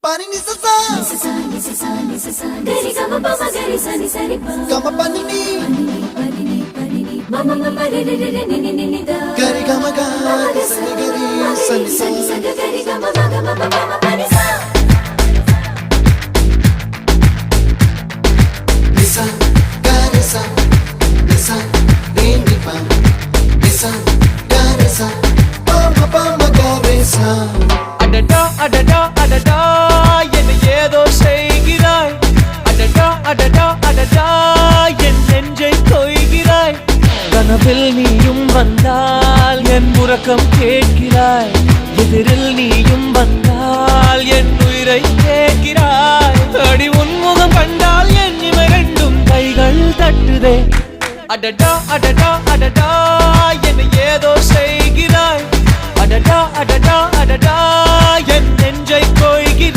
Pani ni sa sa gari ga ma pa ma gari sa ni sa ri pa ga ma pa ni ma ma ma ma re re re ni ni ni da gari ga ma ga sa ni gari sa ni sa gari ga ma ga ma pa ma pa ni sa ni sa gari sa re ni pa ni sa gari sa pa ma gari sa adada adada adada என்ன ஏதோ செய்கிறாய் adada adada adada என் நெஞ்சை கொய்கிறாய் கனவில் நீயும் வந்தால் என் உறக்கம் கேட்கிறாய் எதிரில் நீயும் வந்தால் என் உயிரை கேட்கிறாய் அடி உன்முகம் கண்டால் என் இமை ரெண்டும் கைகள் தட்டுதே adada adada adada என்ன ஏதோ செய்கிறாய் adada adada adada என் நெஞ்சை கொய்கிறாய்